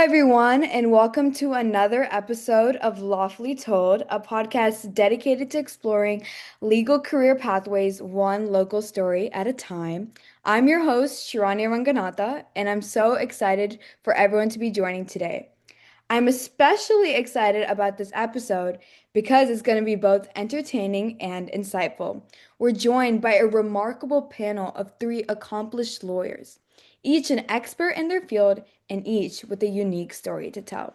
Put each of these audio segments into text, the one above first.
everyone, and welcome to another episode of Lawfully Told, a podcast dedicated to exploring legal career pathways one local story at a time. I'm your host, Shirani Ranganatha, and I'm so excited for everyone to be joining today. I'm especially excited about this episode because it's going to be both entertaining and insightful. We're joined by a remarkable panel of three accomplished lawyers, each an expert in their field and each with a unique story to tell.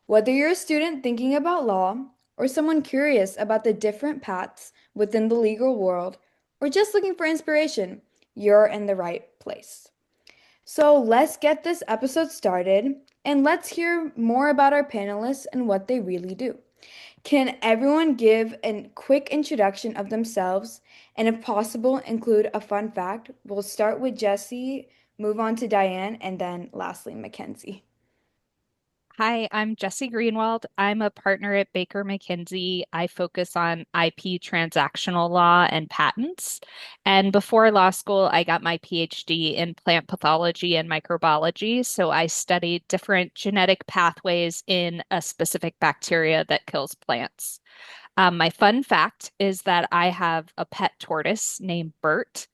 Whether you're a student thinking about law, or someone curious about the different paths within the legal world, or just looking for inspiration, you're in the right place. So let's get this episode started and let's hear more about our panelists and what they really do. Can everyone give a quick introduction of themselves and, if possible, include a fun fact? We'll start with Jesse, move on to Diane, and then lastly, Mackenzie. Hi, I'm Jesse Greenwald. I'm a partner at Baker McKenzie. I focus on IP transactional law and patents. And before law school, I got my PhD in plant pathology and microbiology. So I studied different genetic pathways in a specific bacteria that kills plants. My fun fact is that I have a pet tortoise named Bert.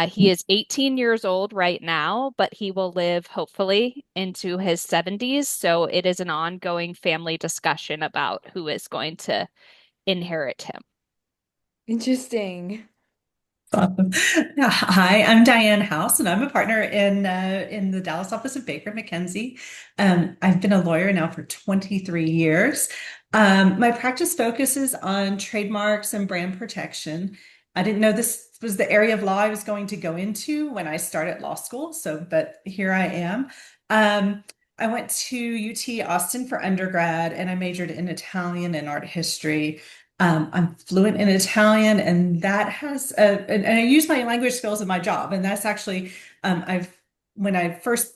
He is 18 years old right now, but he will live hopefully into his 70s. So it is an ongoing family discussion about who is going to inherit him. Interesting. Awesome. Hi, I'm Diane House, and I'm a partner in the Dallas office of Baker McKenzie. I've been a lawyer now for 23 years. My practice focuses on trademarks and brand protection. I didn't know this was the area of law I was going to go into when I started law school, but here I am. I went to UT Austin for undergrad, and I majored in Italian and art history. I'm fluent in Italian, and that has and I use my language skills in my job. And that's actually I've when I first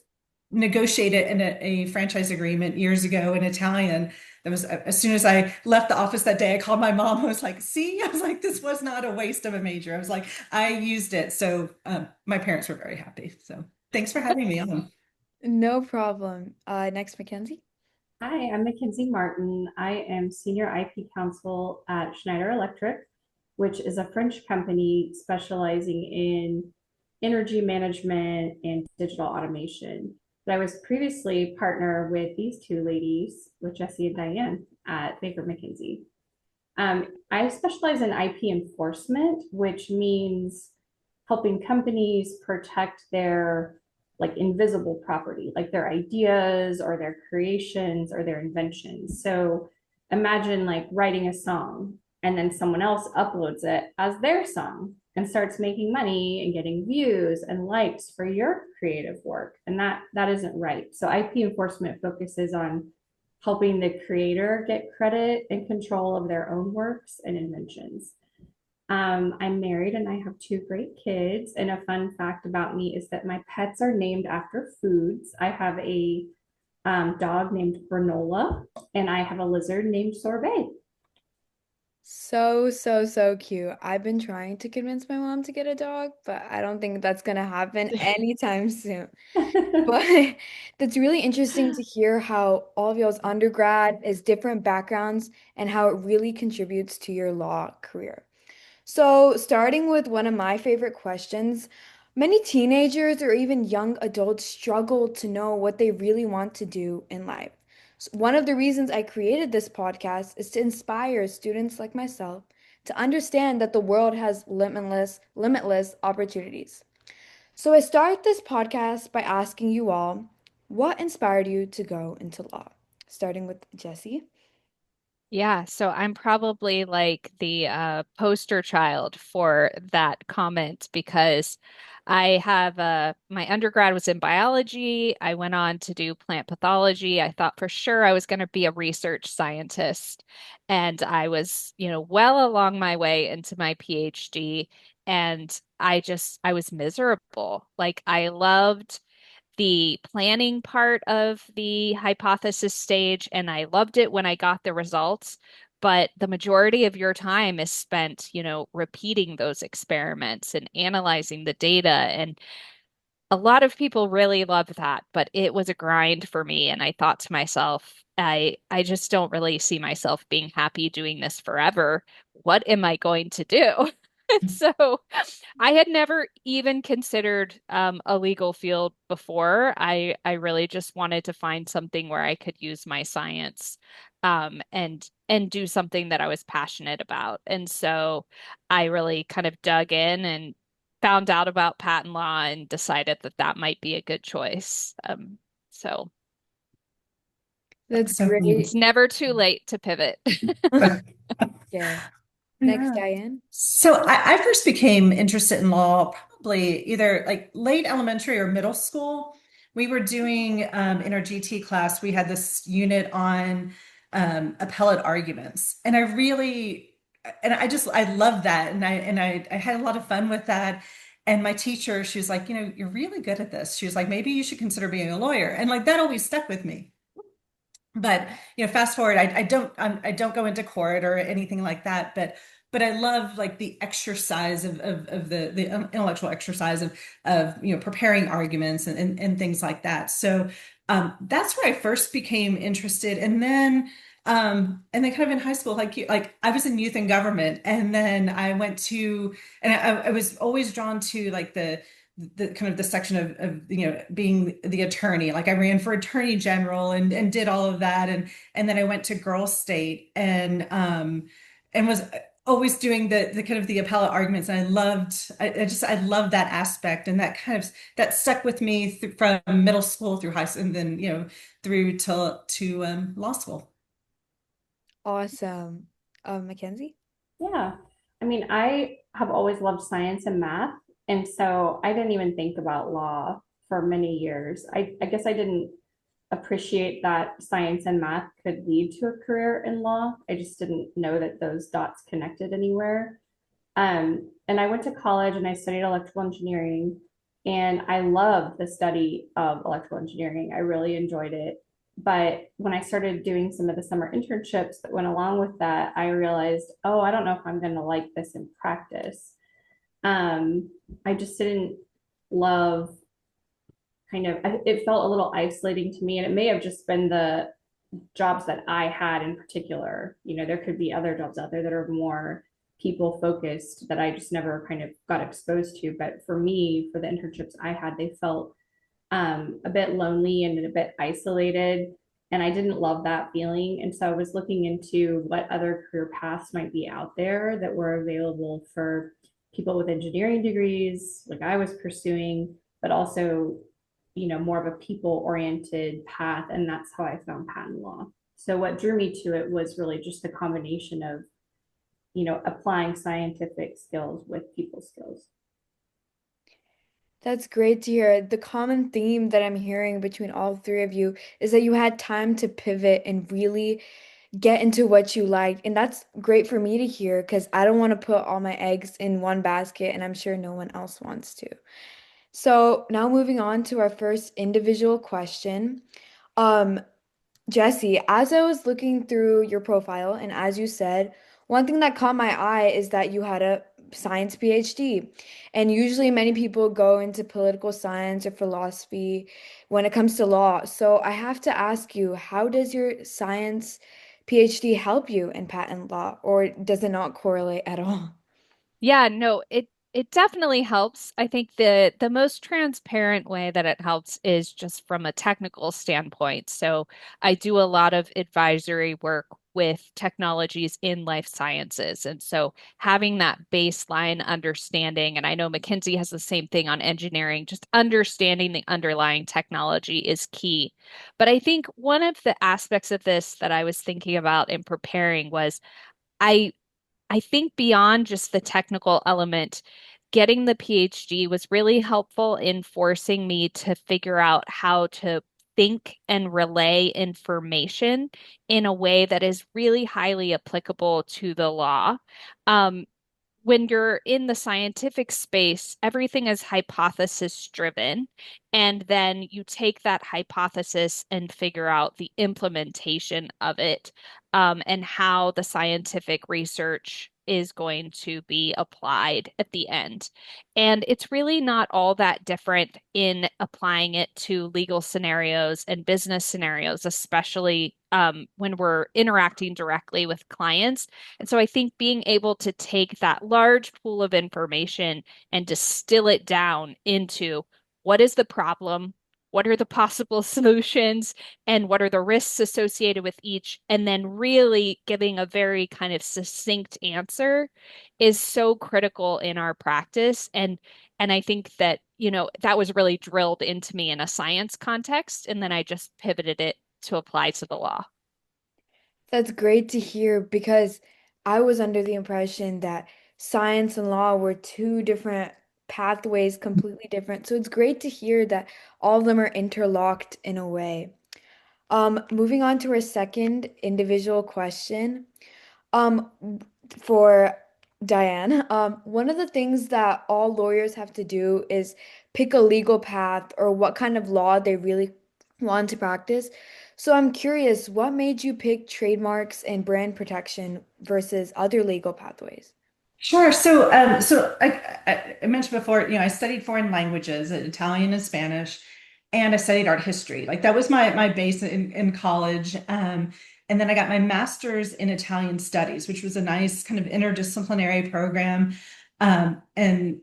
negotiated a franchise agreement years ago in Italian. That was as soon as I left the office that day, I called my mom. I was like, "See," I was like, "This was not a waste of a major." I was like, "I used it." So my parents were very happy. So thanks for having me on. No problem. Next, Mackenzie. Hi, I'm Mackenzie Martin. I am Senior IP Counsel at Schneider Electric, which is a French company specializing in energy management and digital automation. But I was previously partner with these two ladies, with Jessie and Diane at Baker McKenzie. I specialize in IP enforcement, which means helping companies protect their like invisible property, like their ideas or their creations or their inventions. So imagine like writing a song and then someone else uploads it as their song and starts making money and getting views and likes for your creative work. And that isn't right. So IP enforcement focuses on helping the creator get credit and control of their own works and inventions. I'm married and I have two great kids. And a fun fact about me is that my pets are named after foods. I have a dog named Granola, and I have a lizard named Sorbet. So cute. I've been trying to convince my mom to get a dog, but I don't think that's gonna happen anytime soon. But that's really interesting to hear how all of y'all's undergrad is different backgrounds and how it really contributes to your law career. So, starting with one of my favorite questions, many teenagers or even young adults struggle to know what they really want to do in life. So one of the reasons I created this podcast is to inspire students like myself to understand that the world has limitless opportunities. So I start this podcast by asking you all, what inspired you to go into law? Starting with Jesse. Yeah, so I'm probably like the poster child for that comment because I have my undergrad was in biology. I went on to do plant pathology. I thought for sure I was going to be a research scientist, and I was, well along my way into my PhD, and I was miserable. Like I loved the planning part of the hypothesis stage, and I loved it when I got the results. But the majority of your time is spent, repeating those experiments and analyzing the data. And a lot of people really love that, but it was a grind for me. And I thought to myself, I just don't really see myself being happy doing this forever. What am I going to do? So I had never even considered a legal field before. I really just wanted to find something where I could use my science and do something that I was passionate about. And so I really kind of dug in and found out about patent law and decided that that might be a good choice. So That's So great. it's never too late to pivot. Yeah. Next, yeah. Diane. So I first became interested in law probably either like late elementary or middle school. We were doing in our GT class, we had this unit on appellate arguments, and I loved that, and I had a lot of fun with that. And my teacher, she was like, you're really good at this. She was like, maybe you should consider being a lawyer, and like that always stuck with me. But fast forward, I don't go into court or anything like that, but I love like the exercise of the intellectual exercise of preparing arguments and things like that. So that's where I first became interested, and then kind of in high school, like I was in youth and government, and then I went to, and I was always drawn to like the kind of the section of being the attorney. Like I ran for attorney general and did all of that, and then I went to girls state and was always doing the kind of the appellate arguments, and I loved that aspect, and that kind of that stuck with me from middle school through high school, and then through to law school. Awesome. Mackenzie? Yeah. I mean, I have always loved science and math. And so I didn't even think about law for many years. I guess I didn't appreciate that science and math could lead to a career in law. I just didn't know that those dots connected anywhere. And I went to college and I studied electrical engineering, and I loved the study of electrical engineering. I really enjoyed it. But when I started doing some of the summer internships that went along with that, I realized, oh, I don't know if I'm going to like this in practice. Um, I just didn't love it felt a little isolating to me. And it may have just been the jobs that I had in particular. There could be other jobs out there that are more people focused that I just never kind of got exposed to. But for me, for the internships I had, they felt a bit lonely and a bit isolated. And I didn't love that feeling. And so I was looking into what other career paths might be out there that were available for people with engineering degrees, like I was pursuing, but also, more of a people oriented path. And that's how I found patent law. So what drew me to it was really just the combination of, applying scientific skills with people skills. That's great to hear. The common theme that I'm hearing between all three of you is that you had time to pivot and really get into what you liked. And that's great for me to hear because I don't want to put all my eggs in one basket, and I'm sure no one else wants to. So now moving on to our first individual question. Um, Jesse, as I was looking through your profile, and as you said, one thing that caught my eye is that you had a science PhD. And usually, many people go into political science or philosophy when it comes to law. So, I have to ask you, how does your science PhD help you in patent law, or does it not correlate at all? Yeah, no, it definitely helps. I think the most transparent way that it helps is just from a technical standpoint. So I do a lot of advisory work with technologies in life sciences. And so having that baseline understanding, and I know McKinsey has the same thing on engineering, just understanding the underlying technology is key. But I think one of the aspects of this that I was thinking about in preparing was I I think beyond just the technical element, getting the PhD was really helpful in forcing me to figure out how to think and relay information in a way that is really highly applicable to the law. Um, when you're in the scientific space, everything is hypothesis driven. And then you take that hypothesis and figure out the implementation of it, and how the scientific research is going to be applied at the end. And it's really not all that different in applying it to legal scenarios and business scenarios, especially when we're interacting directly with clients. And so I think being able to take that large pool of information and distill it down into what is the problem? What are the possible solutions? And what are the risks associated with each? And then really giving a very kind of succinct answer is so critical in our practice. And I think that, that was really drilled into me in a science context. And then I just pivoted it to apply to the law. That's great to hear because I was under the impression that science and law were two different pathways, completely different. So it's great to hear that all of them are interlocked in a way. Moving on to our second individual question. Um, for Diane, one of the things that all lawyers have to do is pick a legal path or what kind of law they really want to practice. So I'm curious, what made you pick trademarks and brand protection versus other legal pathways? Sure. So I mentioned before, I studied foreign languages, Italian and Spanish, and I studied art history. Like that was my base in college. And then I got my master's in Italian studies, which was a nice kind of interdisciplinary program. Um, and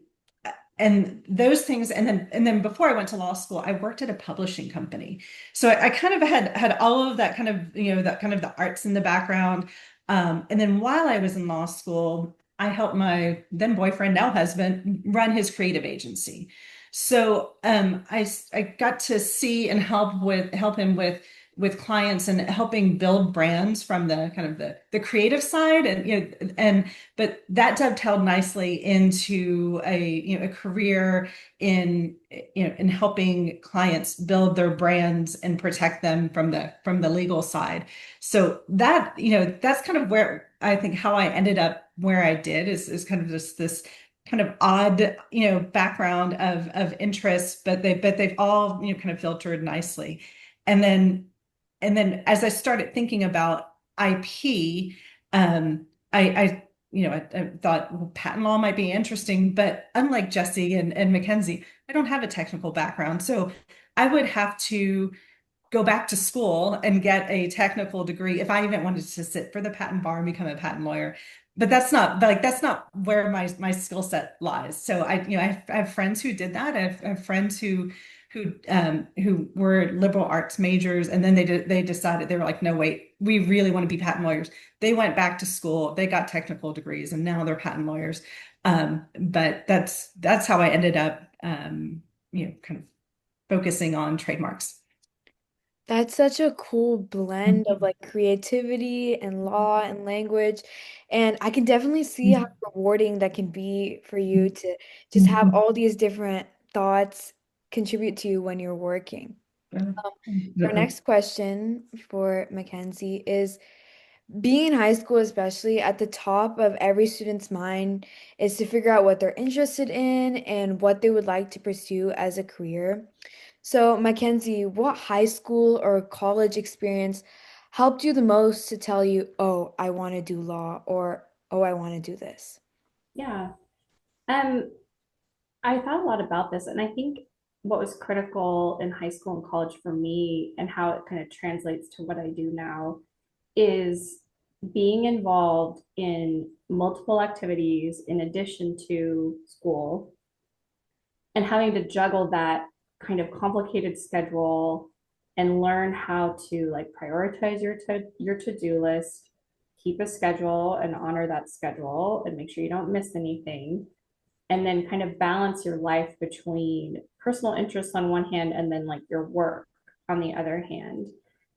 and those things, and then before I went to law school, I worked at a publishing company. So I kind of had all of that kind of, that kind of the arts in the background. And then while I was in law school, I helped my then boyfriend, now husband, run his creative agency. So I got to see and help him with clients and helping build brands from the kind of the creative side, and but that dovetailed nicely into a career in in helping clients build their brands and protect them from the legal side. So that that's kind of where I think how I ended up where I did is kind of just this kind of odd background of interests, but they've all kind of filtered nicely. And then as I started thinking about IP, I thought, well, patent law might be interesting, but unlike Jesse and Mackenzie, I don't have a technical background. So I would have to go back to school and get a technical degree if I even wanted to sit for the patent bar and become a patent lawyer. But that's not where my skill set lies. So I have friends who did that. I have friends who were liberal arts majors, and then they decided, they were like, no, wait, we really want to be patent lawyers. They went back to school, they got technical degrees, and now they're patent lawyers. But that's how I ended up kind of focusing on trademarks. That's such a cool blend of like creativity and law and language. And I can definitely see how rewarding that can be for you to just have all these different thoughts contribute to you when you're working. Our next question for Mackenzie is being in high school, especially at the top of every student's mind, is to figure out what they're interested in and what they would like to pursue as a career. So, Mackenzie, what high school or college experience helped you the most to tell you, oh, I want to do law or oh, I want to do this? Yeah. Um, I thought a lot about this, and I think what was critical in high school and college for me and how it kind of translates to what I do now is being involved in multiple activities in addition to school and having to juggle that kind of complicated schedule and learn how to like prioritize your to-do list, keep a schedule and honor that schedule and make sure you don't miss anything, and then kind of balance your life between personal interests on one hand and then like your work on the other hand.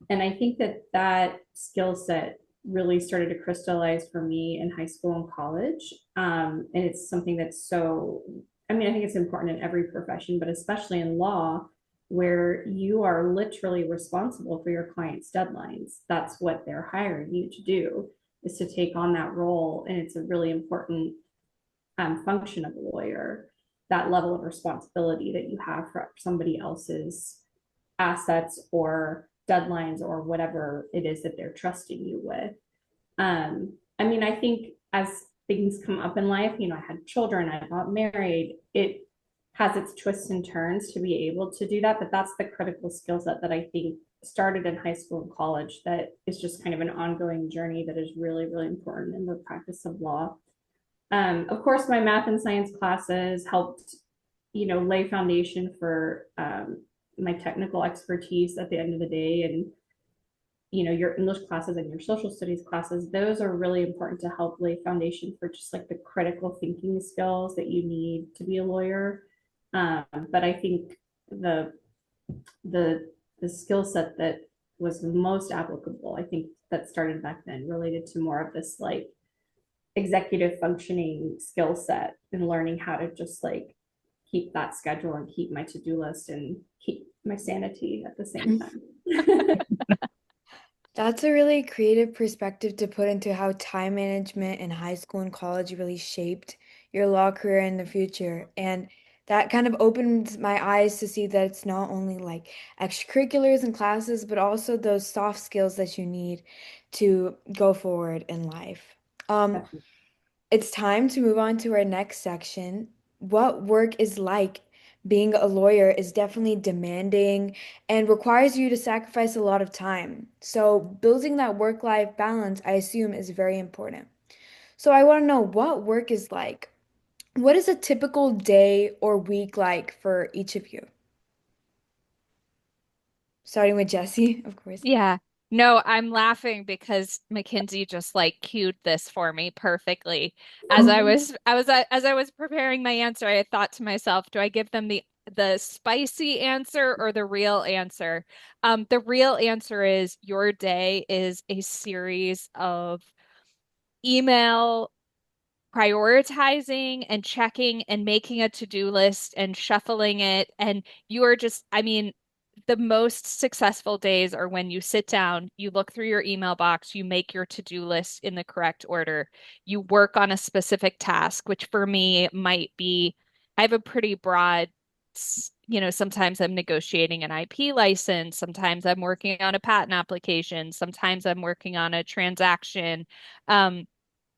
And I think that that skill set really started to crystallize for me in high school and college. And it's something that's so, I mean, I think it's important in every profession, but especially in law, where you are literally responsible for your client's deadlines. That's what they're hiring you to do, is to take on that role. And it's a really important function of a lawyer, that level of responsibility that you have for somebody else's assets or deadlines or whatever it is that they're trusting you with. I mean, I think as things come up in life, I had children, I got married, it has its twists and turns to be able to do that. But that's the critical skill set that I think started in high school and college, that is just kind of an ongoing journey that is really, really important in the practice of law. Of course, my math and science classes helped, lay foundation for my technical expertise at the end of the day. And, your English classes and your social studies classes, those are really important to help lay foundation for just like the critical thinking skills that you need to be a lawyer. But I think the the the skill set that was the most applicable, I think that started back then, related to more of this like executive functioning skill set and learning how to just like keep that schedule and keep my to-do list and keep my sanity at the same time. That's a really creative perspective to put into how time management in high school and college really shaped your law career in the future. And that kind of opens my eyes to see that it's not only like extracurriculars and classes, but also those soft skills that you need to go forward in life. Um, it's time to move on to our next section. What work is like. Being a lawyer is definitely demanding and requires you to sacrifice a lot of time. So, building that work-life balance, I assume, is very important. So, I want to know what work is like. What is a typical day or week like for each of you? Starting with Jesse, of course. Yeah. No, I'm laughing because Mackenzie just like cued this for me perfectly. As I was preparing my answer, I thought to myself, do I give them the spicy answer or the real answer? The real answer is your day is a series of email prioritizing and checking and making a to-do list and shuffling it. And you are just, I mean, the most successful days are when you sit down, you look through your email box, you make your to-do list in the correct order, you work on a specific task, which for me might be, I have a pretty broad, sometimes I'm negotiating an IP license, sometimes I'm working on a patent application, sometimes I'm working on a transaction. Um,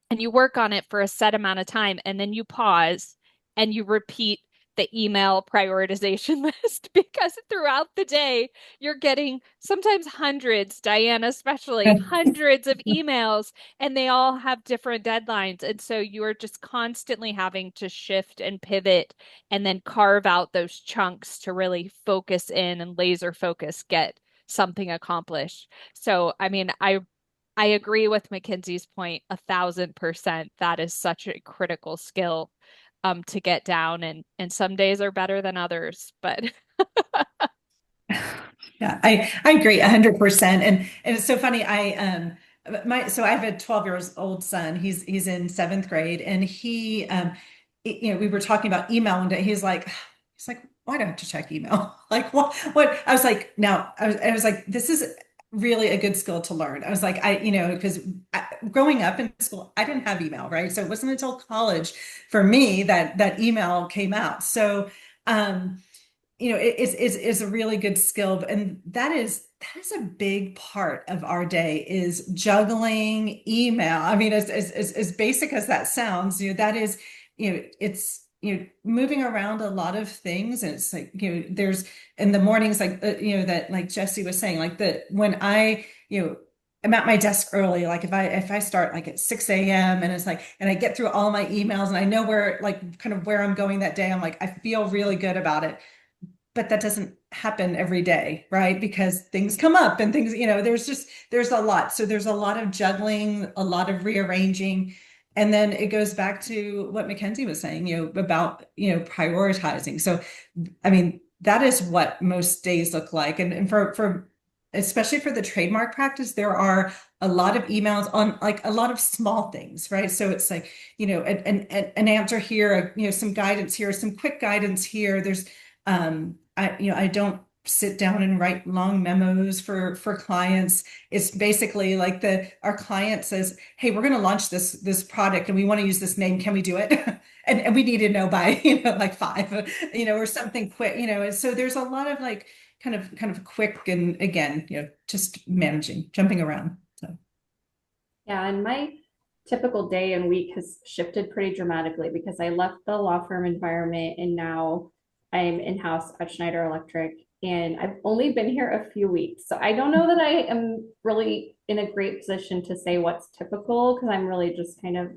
and you work on it for a set amount of time and then you pause and you repeat the email prioritization list because throughout the day you're getting sometimes hundreds, Diane especially, hundreds of emails and they all have different deadlines. And so you're just constantly having to shift and pivot and then carve out those chunks to really focus in and laser focus, get something accomplished. So, I mean, I agree with Mackenzie's point 1,000%. That is such a critical skill to get down and some days are better than others, but Yeah, I agree 100%. And it's so funny. So I have a 12 years old son. He's in seventh grade, and we were talking about email one day. He's like, why do I have to check email? Like what? I was like, no, I was like, this is really a good skill to learn. I was like, because growing up in school, I didn't have email, right? So it wasn't until college for me that email came out. So, it's a really good skill, and that is a big part of our day, is juggling email. I mean, as basic as that sounds, that is, it's moving around a lot of things, and it's like, there's in the mornings, like that, like Jesse was saying, like when I I'm at my desk early, like if I start like at 6 a.m. and it's like, and I get through all my emails and I know where, like, kind of where I'm going that day, I'm like, I feel really good about it. But that doesn't happen every day, right? Because things come up and things, there's a lot. So there's a lot of juggling, a lot of rearranging. And then it goes back to what Mackenzie was saying, about, prioritizing. So, I mean, that is what most days look like. And for especially for the trademark practice, there are a lot of emails on like a lot of small things, right? So it's like, an answer here, some guidance here, some quick guidance here. I don't sit down and write long memos for clients. It's basically like our client says, hey, we're going to launch this product and we want to use this name. Can we do it? And we need to know by, like 5, or something quick, and so there's a lot of like kind of quick, and again, just managing, jumping around. So Yeah, and typical day and week has shifted pretty dramatically because I left the law firm environment and now I'm in-house at Schneider Electric, and I've only been here a few weeks. So I don't know that I am really in a great position to say what's typical because I'm really just kind of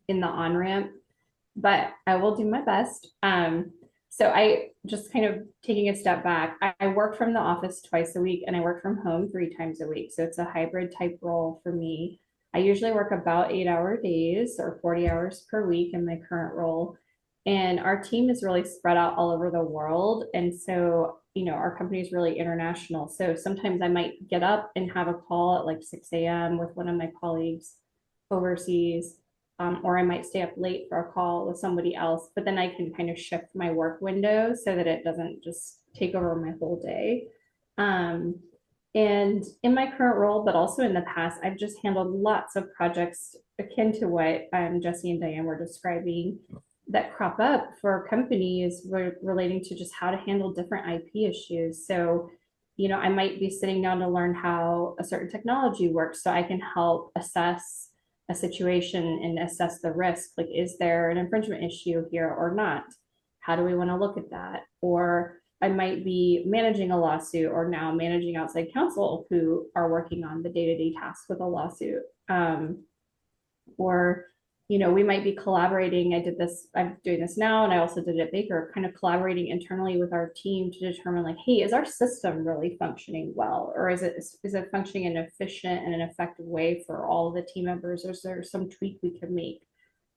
in the on-ramp, but I will do my best. So I just kind of taking a step back, I work from the office twice a week and I work from home 3 times a week. So it's a hybrid type role for me. I usually work about 8 hour days or 40 hours per week in my current role. And our team is really spread out all over the world. And so, our company is really international. So sometimes I might get up and have a call at like 6 a.m. with one of my colleagues overseas, or I might stay up late for a call with somebody else, but then I can kind of shift my work window so that it doesn't just take over my whole day. Um, and in my current role, but also in the past, I've just handled lots of projects akin to what Jesse and Diane were describing that crop up for companies relating to just how to handle different IP issues. So, I might be sitting down to learn how a certain technology works so I can help assess a situation and assess the risk. Like, is there an infringement issue here or not? How do we want to look at that? Or I might be managing a lawsuit or now managing outside counsel who are working on the day-to-day tasks with a lawsuit. Or we might be collaborating. I'm doing this now, and I also did it at Baker, kind of collaborating internally with our team to determine, like, hey, is our system really functioning well, or is it functioning in an efficient and an effective way for all of the team members, or is there some tweak we could make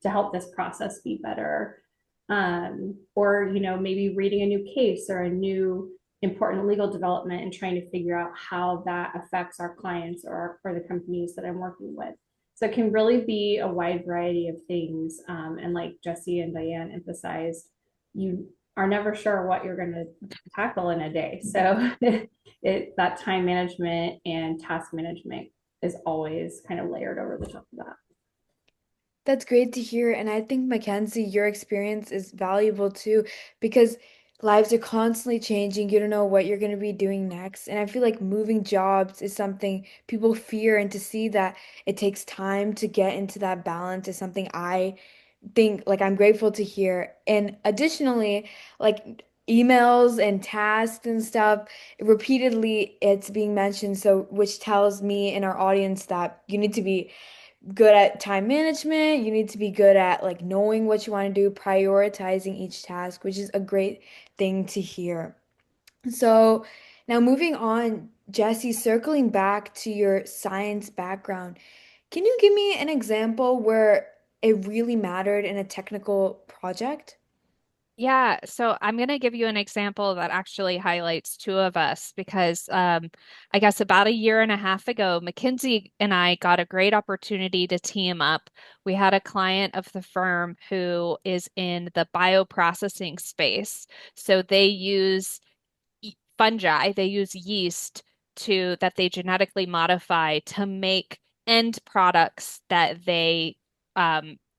to help this process be better? Or maybe reading a new case or a new important legal development and trying to figure out how that affects our clients or the companies that I'm working with. So it can really be a wide variety of things. And like Jesse and Diane emphasized, you are never sure what you're going to tackle in a day. So that time management and task management is always kind of layered over the top of that. That's great to hear. And I think, Mackenzie, your experience is valuable too, because lives are constantly changing. You don't know what you're going to be doing next. And I feel like moving jobs is something people fear, and to see that it takes time to get into that balance is something I think, like, I'm grateful to hear. And additionally, like, emails and tasks and stuff, repeatedly it's being mentioned, so which tells me and our audience that you need to be good at time management. You need to be good at, like, knowing what you want to do, prioritizing each task, which is a great thing to hear. So now moving on, Jesse, circling back to your science background, can you give me an example where it really mattered in a technical project? Yeah, so I'm going to give you an example that actually highlights two of us because I guess about a year and a half ago, McKinsey and I got a great opportunity to team up. We had a client of the firm who is in the bioprocessing space. So they use fungi, they use yeast to that they genetically modify to make end products that they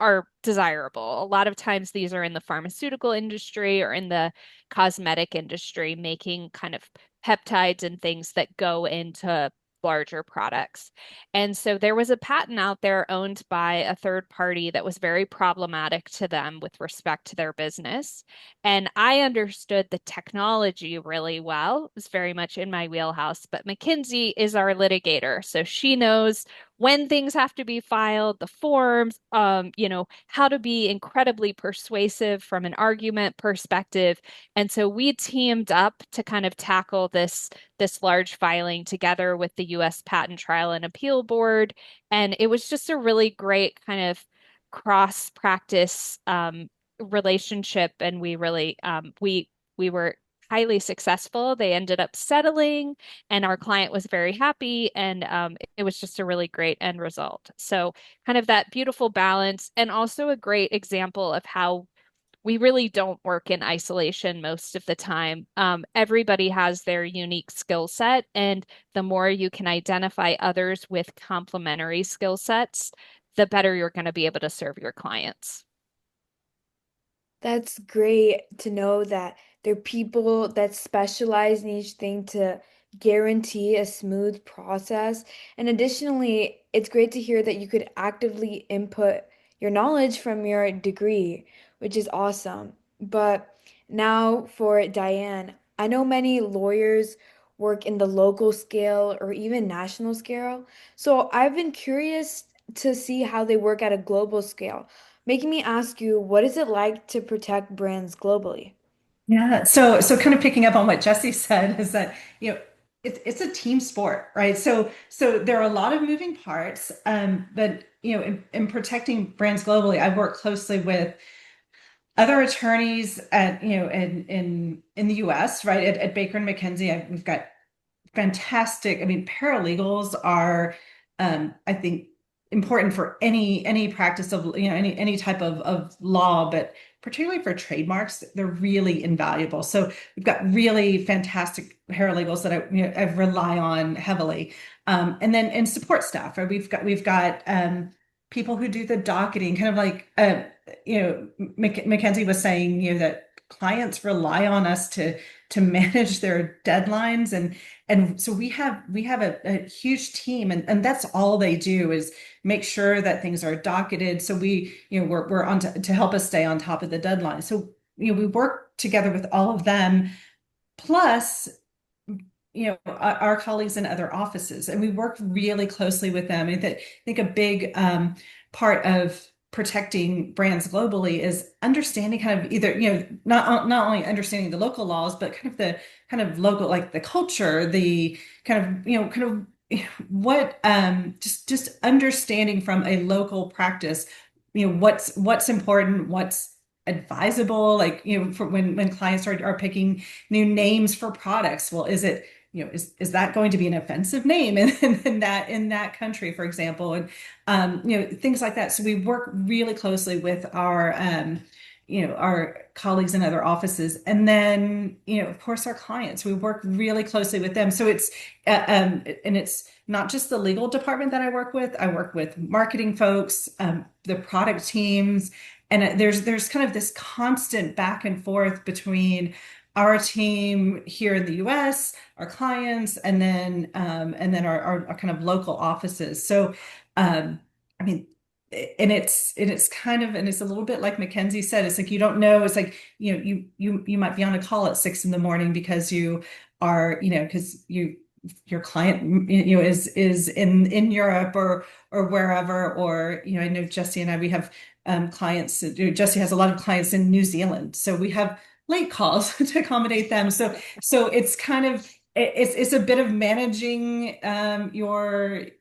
are desirable. A lot of times these are in the pharmaceutical industry or in the cosmetic industry, making kind of peptides and things that go into larger products. And so there was a patent out there owned by a third party that was very problematic to them with respect to their business. And I understood the technology really well. It was very much in my wheelhouse. But McKinsey is our litigator. So she knows when things have to be filed, the forms, how to be incredibly persuasive from an argument perspective. And so we teamed up to kind of tackle this large filing together with the US Patent Trial and Appeal Board. And it was just a really great kind of cross practice relationship, and we really we were highly successful. They ended up settling, and our client was very happy, and it was just a really great end result. So, kind of that beautiful balance, and also a great example of how we really don't work in isolation most of the time. Everybody has their unique skill set, and the more you can identify others with complementary skill sets, the better you're going to be able to serve your clients. That's great to know that there are people that specialize in each thing to guarantee a smooth process. And additionally, it's great to hear that you could actively input your knowledge from your degree, which is awesome. But now for Diane, I know many lawyers work in the local scale or even national scale. So I've been curious to see how they work at a global scale, making me ask you, what is it like to protect brands globally? Yeah. So kind of picking up on what Jesse said is that, it's a team sport, right? So there are a lot of moving parts, but in protecting brands globally, I work closely with other attorneys at, in the US, right? At Baker and McKenzie, we've got fantastic. I mean, paralegals are, I think, important for any practice of, any type of law, but particularly for trademarks, they're really invaluable. So we've got really fantastic paralegals that I rely on heavily, and then and support staff. Right? We've got people who do the docketing, kind of like Mackenzie was saying, that clients rely on us to manage their deadlines, and so we have a huge team, and that's all they do is make sure that things are docketed. So we're on to help us stay on top of the deadline. So we work together with all of them, plus our colleagues in other offices, and we work really closely with them. I think a big part of protecting brands globally is understanding kind of either, not only understanding the local laws, but kind of local, like the culture, the kind of what just understanding from a local practice, what's important, what's advisable, like for when clients are picking new names for products. Well, is that going to be an offensive name in that country, for example, and things like that. So we work really closely with our colleagues in other offices, and then of course our clients. We work really closely with them. So it's not just the legal department that I work with. I work with marketing folks, the product teams, and there's kind of this constant back and forth between our team here in the US, our clients, and then our kind of local offices. So I mean, and it's kind of, and it's a little bit like Mackenzie said, it's like you don't know. It's like you might be on a call at 6 in the morning because you are, because your client is in Europe or wherever. Or I know Jesse and I, we have clients. Jesse has a lot of clients in New Zealand, so we have late calls to accommodate them. So it's kind of, it's a bit of managing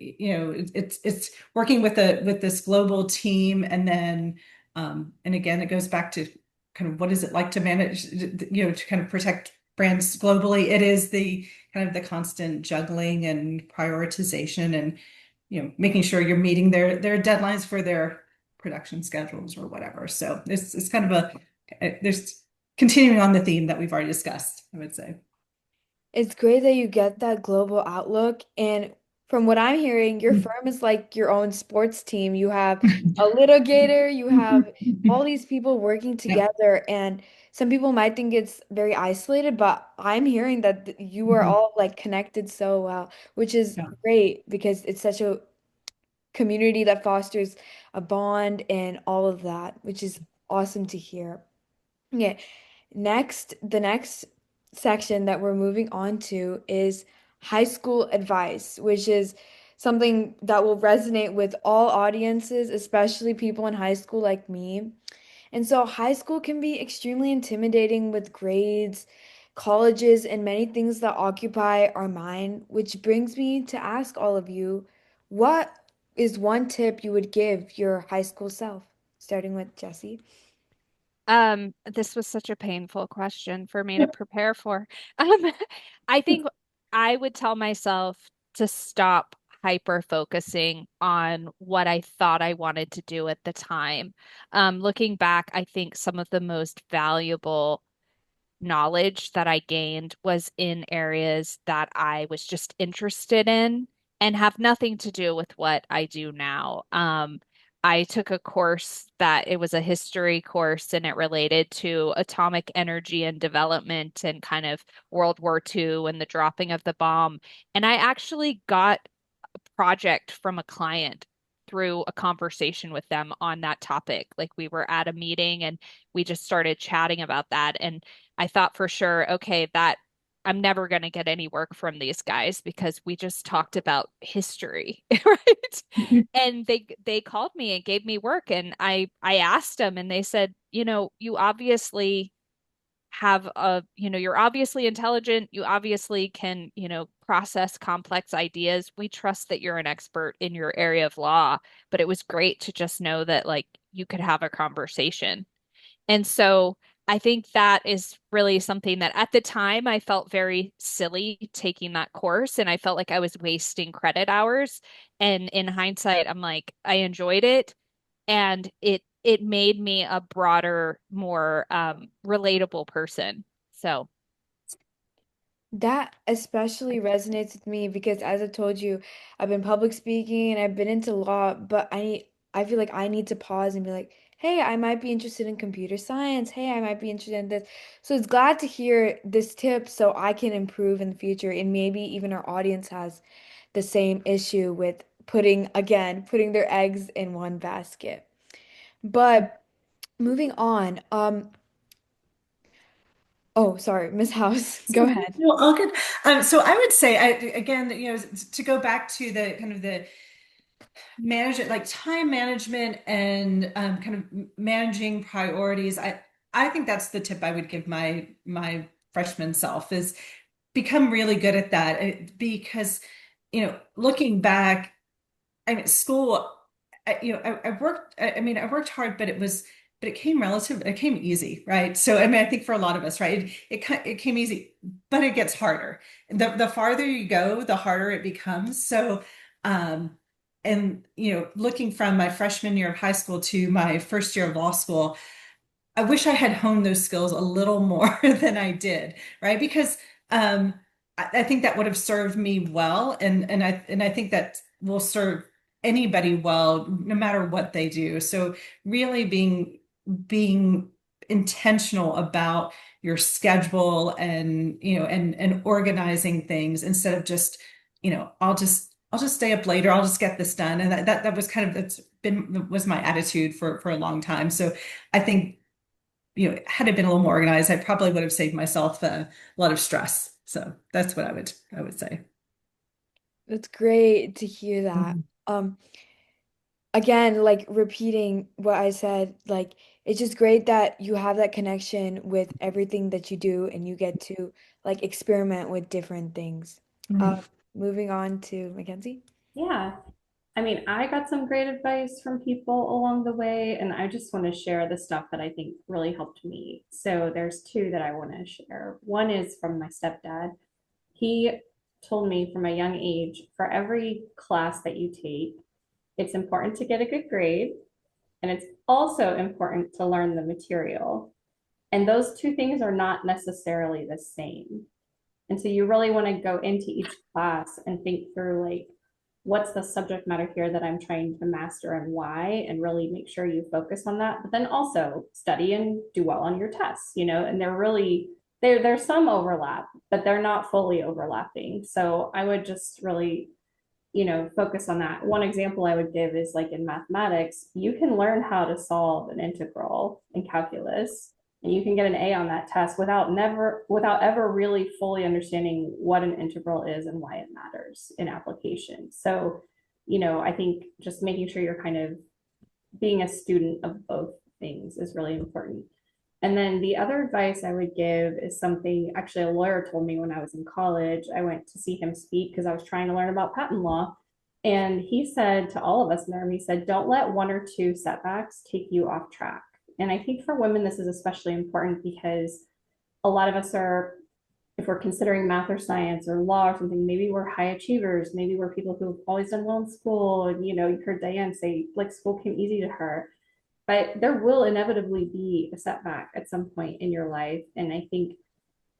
it's working with this global team, and then and again it goes back to kind of what is it like to manage, to kind of protect brands globally. It is the kind of the constant juggling and prioritization, and making sure you're meeting their deadlines for their production schedules or whatever. So it's kind of there's continuing on the theme that we've already discussed, I would say. It's great that you get that global outlook. And from what I'm hearing, your firm is like your own sports team. You have a litigator, you have all these people working Yeah. together. And some people might think it's very isolated, but I'm hearing that you are Mhm. all like connected so well, which is Yeah. great because it's such a community that fosters a bond and all of that, which is awesome to hear. Yeah. The next section that we're moving on to is high school advice, which is something that will resonate with all audiences, especially people in high school like me. And so high school can be extremely intimidating with grades, colleges, and many things that occupy our mind, which brings me to ask all of you, what is one tip you would give your high school self? Starting with Jesse. This was such a painful question for me to prepare for. Um, I think I would tell myself to stop hyper focusing on what I thought I wanted to do at the time. Looking back, I think some of the most valuable knowledge that I gained was in areas that I was just interested in and have nothing to do with what I do now. I took a course that it was a history course and it related to atomic energy and development and kind of World War II and the dropping of the bomb. And I actually got project from a client through a conversation with them on that topic. Like we were at a meeting and we just started chatting about that. And I thought for sure, okay, that I'm never going to get any work from these guys because we just talked about history, right? And they called me and gave me work and I asked them and they said, you obviously have you're obviously intelligent. You obviously can, process complex ideas. We trust that you're an expert in your area of law, but it was great to just know that like you could have a conversation. And so I think that is really something that at the time I felt very silly taking that course and I felt like I was wasting credit hours. And in hindsight, I'm like, I enjoyed it and it made me a broader, more relatable person. So, That especially resonates with me because as I told you, I've been public speaking and I've been into law, but I feel like I need to pause and be like, hey, I might be interested in computer science. Hey, I might be interested in this. So it's glad to hear this tip so I can improve in the future and maybe even our audience has the same issue with putting their eggs in one basket. But moving on, oh, sorry, Miss House, go ahead. No, all good. So I would say, again, to go back to the kind of the manage like time management and kind of managing priorities. I think that's the tip I would give my freshman self is become really good at that because looking back, I mean, school, I worked, I mean, I worked hard, but it came easy, right? So, I mean, I think for a lot of us, right, it came easy, but it gets harder. The farther you go, the harder it becomes. So, um, and, looking from my freshman year of high school to my first year of law school, I wish I had honed those skills a little more than I did, right? Because I think that would have served me well, and I think that will serve anybody well, no matter what they do. So really being intentional about your schedule and and organizing things instead of just I'll just stay up later. I'll just get this done, and that was kind of that's been was my attitude for a long time. So I think had it been a little more organized, I probably would have saved myself a lot of stress. So that's what I would say. That's great to hear that. Mhm. Um, Again, like repeating what I said, like it's just great that you have that connection with everything that you do and you get to like experiment with different things. Uh, Mhm. Moving on to Mackenzie. Yeah. I mean, I got some great advice from people along the way, and I just want to share the stuff that I think really helped me. So there's two that I want to share. One is from my stepdad. He told me from a young age, for every class that you take, it's important to get a good grade, and it's also important to learn the material. And those two things are not necessarily the same. And so you really want to go into each class and think through like, what's the subject matter here that I'm trying to master and why, and really make sure you focus on that. But then also study and do well on your tests, and they're really there's some overlap, but they're not fully overlapping. So I would just really focus on that. One example I would give is like in mathematics, you can learn how to solve an integral in calculus and you can get an A on that test without ever really fully understanding what an integral is and why it matters in application. So, I think just making sure you're kind of being a student of both things is really important. And then the other advice I would give is something actually a lawyer told me when I was in college. I went to see him speak because I was trying to learn about patent law. And he said to all of us in the room, he said, don't let one or two setbacks take you off track. And I think for women, this is especially important because a lot of us are, if we're considering math or science or law or something, maybe we're high achievers. Maybe we're people who've always done well in school. And, you heard Diane say, like, school came easy to her, but there will inevitably be a setback at some point in your life. And I think,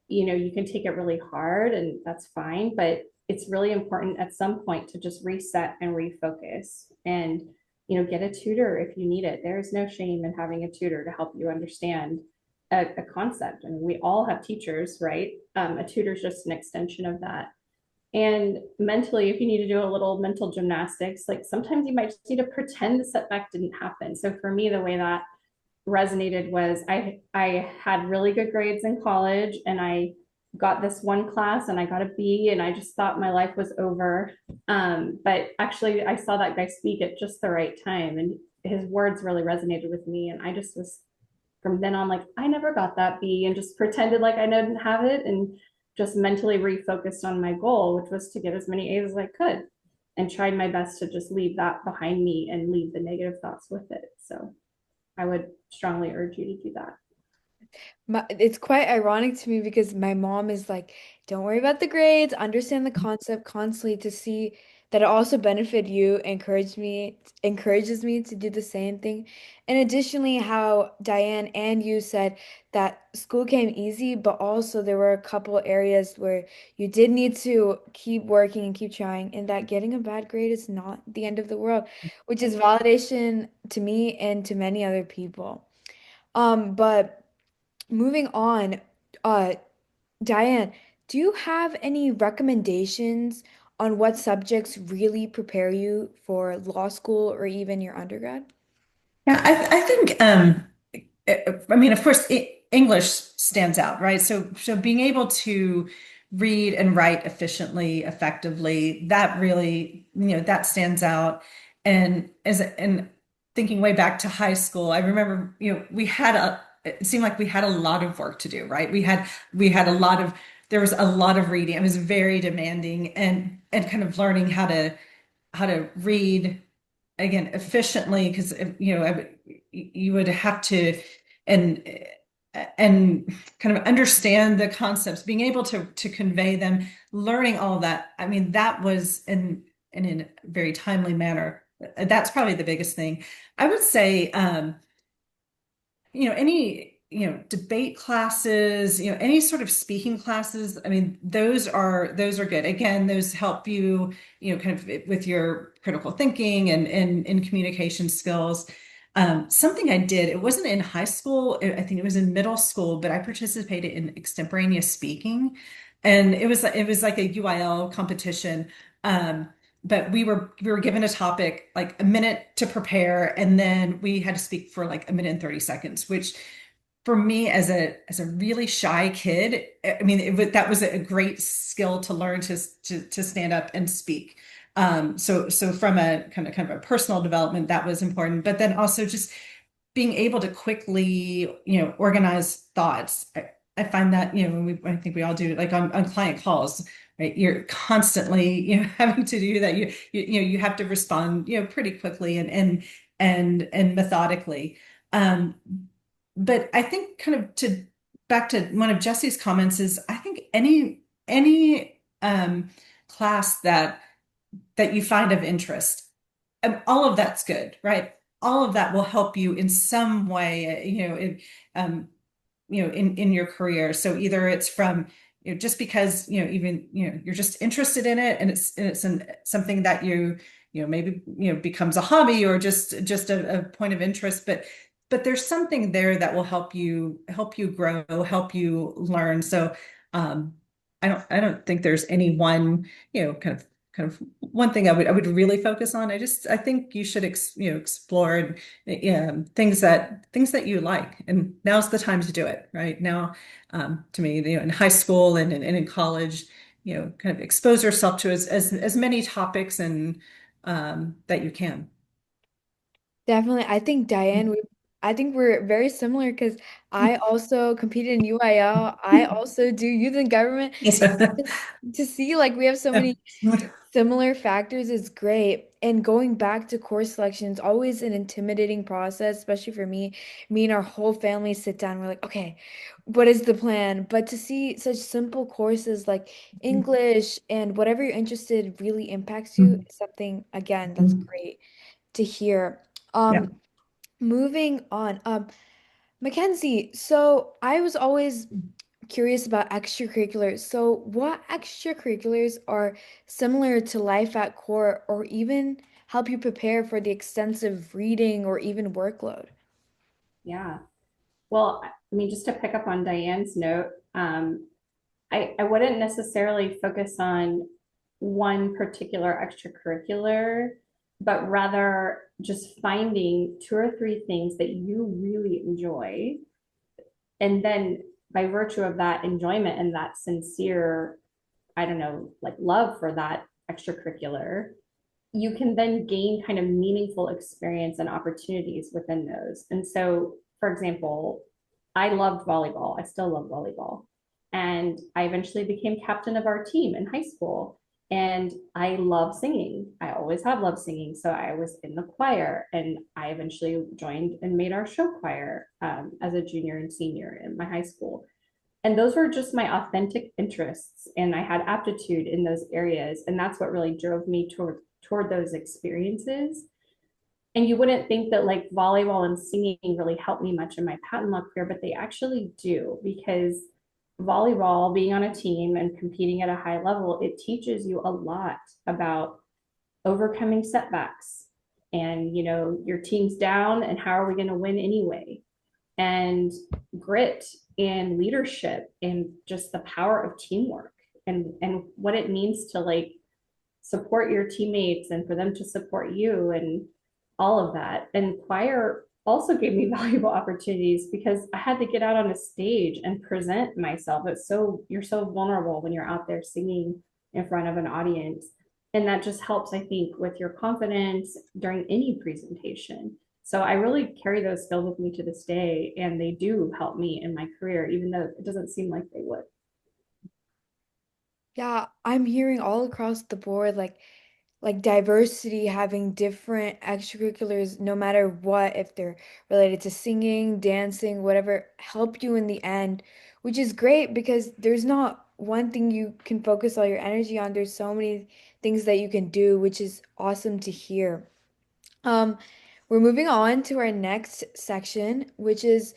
you can take it really hard and that's fine, but it's really important at some point to just reset and refocus. And get a tutor if you need it. There's no shame in having a tutor to help you understand a concept. And we all have teachers, right? A tutor is just an extension of that. And mentally, if you need to do a little mental gymnastics, like sometimes you might just need to pretend the setback didn't happen. So for me, the way that resonated was I had really good grades in college, and I got this one class and I got a B, and I just thought my life was over. But actually I saw that guy speak at just the right time, and his words really resonated with me. And I just was from then on like, I never got that B, and just pretended like I didn't have it, and just mentally refocused on my goal, which was to get as many A's as I could, and tried my best to just leave that behind me and leave the negative thoughts with it. So I would strongly urge you to do that. It's quite ironic to me because my mom is like, don't worry about the grades, understand the concept constantly to see that it also benefit you, encourages me to do the same thing. And additionally, how Diane and you said that school came easy, but also there were a couple areas where you did need to keep working and keep trying, and that getting a bad grade is not the end of the world, which is validation to me and to many other people. But moving on, uh, Diane, do you have any recommendations on what subjects really prepare you for law school or even your undergrad? Yeah, I think I mean, of course, English stands out, right? So being able to read and write efficiently, effectively, that really, that stands out. And thinking way back to high school, I remember, it seemed like we had a lot of work to do, right? We had a lot of there was a lot of reading. It was very demanding, and kind of learning how to read again efficiently, because you would have to and and kind of understand the concepts, being able to convey them, learning all of that. I mean, that was in a very timely manner. That's probably the biggest thing. I would say any debate classes, any sort of speaking classes. I mean, those are good. Again, those help you, kind of with your critical thinking and communication skills. Something I did, it wasn't in high school, I think it was in middle school, but I participated in extemporaneous speaking, and it was like a UIL competition. But we were given a topic, like a minute to prepare, and then we had to speak for like a minute and 30 seconds, which for me as a really shy kid, I mean, that was a great skill to learn to stand up and speak. So from a kind of a personal development, that was important, but then also just being able to quickly, organize thoughts. I find that, I think we all do, like on client calls, right? You're constantly, having to do that. You have to respond, pretty quickly and methodically. Um, but I think kind of to back to one of Jesse's comments is, I think any class that you find of interest, all of that's good, right? All of that will help you in some way, um, in your career. So either it's from, just because, even, you're just interested in it, and it's something that maybe, becomes a hobby, or just a point of interest, but there's something there that will help you grow, help you learn. So, I don't think there's any one, kind of one thing I would really focus on. I think you should explore, things that you like, and now's the time to do it, right now. To me, in high school and in college, kind of expose yourself to as many topics and that you can. Definitely. I think we're very similar because I also competed in UIL. I also do youth and government. Yes. To see like we have so many similar factors is great. And going back to course selection is always an intimidating process, especially for me. Me and our whole family sit down, we're like, okay, what is the plan? But to see such simple courses like English and whatever you're interested really impacts you is something, again, that's great to hear. Yeah. Moving on. Mackenzie, so I was always curious about extracurriculars. So what extracurriculars are similar to life at core or even help you prepare for the extensive reading or even workload? Yeah. Well, I mean, just to pick up on Diane's note, I wouldn't necessarily focus on one particular extracurricular, but rather just finding two or three things that you really enjoy. And then by virtue of that enjoyment and that sincere, I don't know, like love for that extracurricular, you can then gain kind of meaningful experience and opportunities within those. And so, for example, I loved volleyball. I still love volleyball. And I eventually became captain of our team in high school. And I love singing. I always have loved singing. So I was in the choir and I eventually joined and made our show choir as a junior and senior in my high school. And those were just my authentic interests. And I had aptitude in those areas. And that's what really drove me toward those experiences. And you wouldn't think that like volleyball and singing really helped me much in my patent law career, but they actually do, because volleyball, being on a team and competing at a high level, it teaches you a lot about overcoming setbacks and, your team's down and how are we going to win anyway, and grit and leadership and just the power of teamwork and what it means to like support your teammates and for them to support you and all of that. And choir also gave me valuable opportunities because I had to get out on a stage and present myself. You're so vulnerable when you're out there singing in front of an audience. And that just helps, I think, with your confidence during any presentation. So I really carry those skills with me to this day, and they do help me in my career, even though it doesn't seem like they would. Yeah, I'm hearing all across the board like diversity, having different extracurriculars, no matter what, if they're related to singing, dancing, whatever, help you in the end, which is great because there's not one thing you can focus all your energy on. There's so many things that you can do, which is awesome to hear. Um, we're moving on to our next section, which is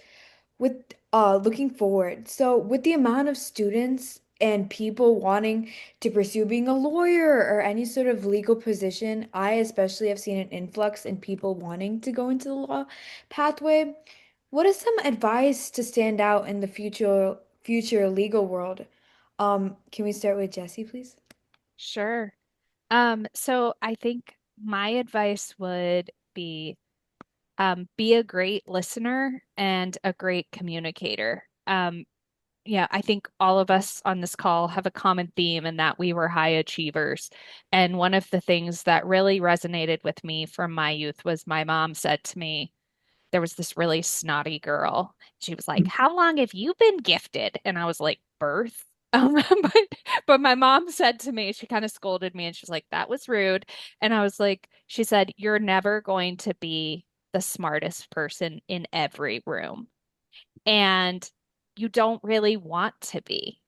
with looking forward. So with the amount of students and people wanting to pursue being a lawyer or any sort of legal position, I especially have seen an influx in people wanting to go into the law pathway. What is some advice to stand out in the future legal world? Can we start with Jesse, please? Sure. So I think my advice would be a great listener and a great communicator. Yeah, I think all of us on this call have a common theme in that we were high achievers. And one of the things that really resonated with me from my youth was my mom said to me, there was this really snotty girl. She was like, "How long have you been gifted?" And I was like, "Birth." But my mom said to me, she kind of scolded me and she's like, "That was rude." And I was like, she said, "You're never going to be the smartest person in every room." And you don't really want to be.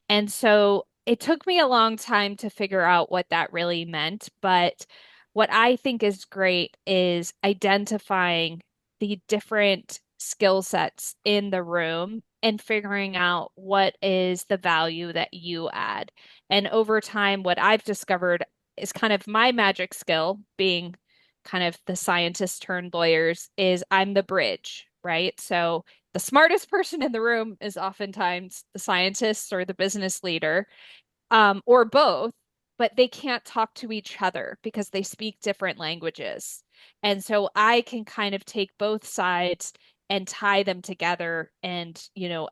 And so it took me a long time to figure out what that really meant. But what I think is great is identifying the different skill sets in the room and figuring out what is the value that you add. And over time, what I've discovered is kind of my magic skill, being kind of the scientist turned lawyers, is I'm the bridge, right? So the smartest person in the room is oftentimes the scientist or the business leader, or both, but they can't talk to each other because they speak different languages. And so I can kind of take both sides and tie them together and,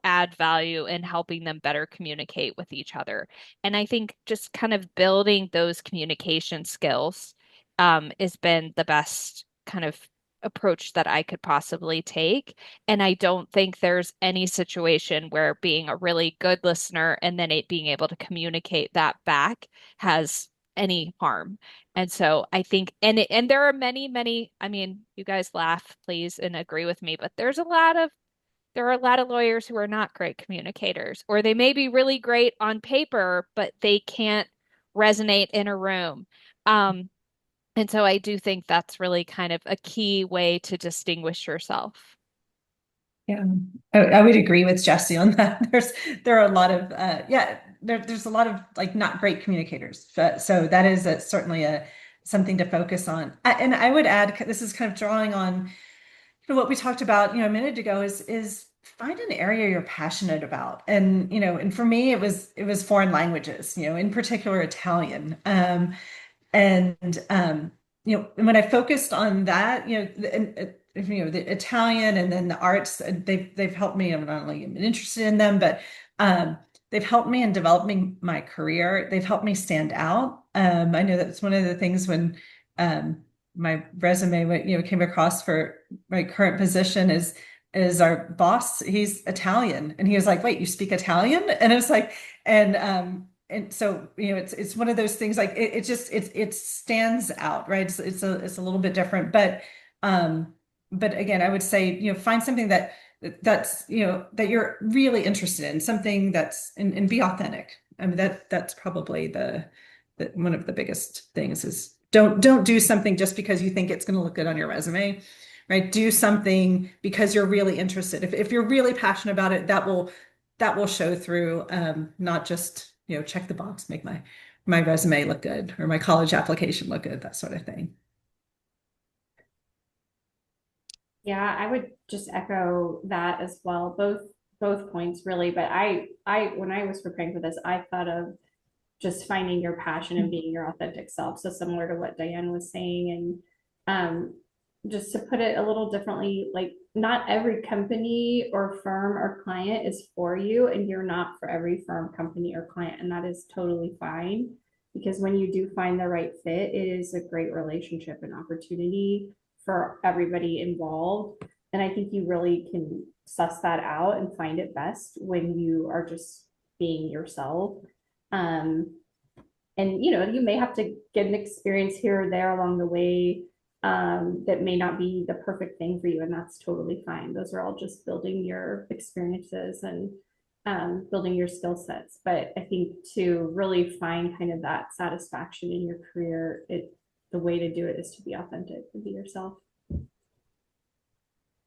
add value in helping them better communicate with each other. And I think just kind of building those communication skills has been the best kind of approach that I could possibly take. And I don't think there's any situation where being a really good listener and then it being able to communicate that back has any harm. And so I think, and there are many, many, I mean, you guys laugh, please, and agree with me, but there are a lot of lawyers who are not great communicators, or they may be really great on paper, but they can't resonate in a room. Um, and so I do think that's really kind of a key way to distinguish yourself. Yeah, I would agree with Jesse on that. There are a lot of there's a lot of like not great communicators. So that is certainly something to focus on. And I would add, this is kind of drawing on what we talked about, a minute ago is find an area you're passionate about. And, and for me, it was foreign languages, in particular Italian. And when I focused on that, the Italian and then the arts, they've helped me. I'm not only interested in them, but um, they've helped me in developing my career. They've helped me stand out. I know that's one of the things when um, my resume came across for my current position is our boss. He's Italian, and he was like, "Wait, you speak Italian?" And it was like, and so it's one of those things like it stands out, right? It's a little bit different, but again, I would say find something that's that you're really interested in, something that's and be authentic. I mean that's probably the one of the biggest things is don't do something just because you think it's going to look good on your resume, right? Do something because you're really interested. If you're really passionate about it, that will show through, not just, check the box, make my resume look good or my college application look good, that sort of thing. Yeah, I would just echo that as well. Both points really, but I when I was preparing for this, I thought of just finding your passion and being your authentic self. So similar to what Diane was saying, and just to put it a little differently, like not every company or firm or client is for you, and you're not for every firm, company, or client, and that is totally fine. Because when you do find the right fit, it is a great relationship and opportunity for everybody involved. And I think you really can suss that out and find it best when you are just being yourself. Um, and you may have to get an experience here or there along the way, that may not be the perfect thing for you, and that's totally fine. Those are all just building your experiences and building your skill sets. But I think to really find kind of that satisfaction in your career, the way to do it is to be authentic and be yourself.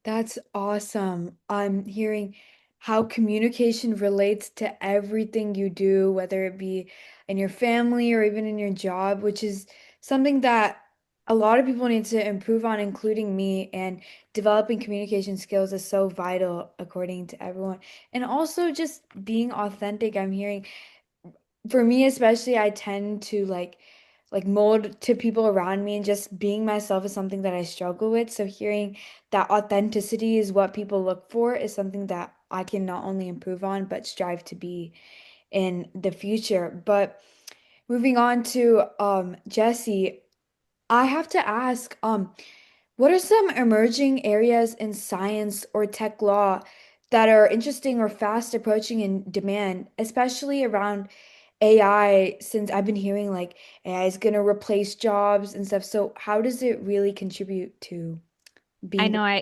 That's awesome. I'm hearing how communication relates to everything you do, whether it be in your family or even in your job, which is something that a lot of people need to improve on, including me. And developing communication skills is so vital, according to everyone. And also just being authentic. I'm hearing for me especially, I tend to like mold to people around me, and just being myself is something that I struggle with. So hearing that authenticity is what people look for is something that I can not only improve on but strive to be in the future. But moving on to Jesse, I have to ask, what are some emerging areas in science or tech law that are interesting or fast approaching in demand, especially around AI, since I've been hearing like AI is going to replace jobs and stuff. So how does it really contribute to I being the know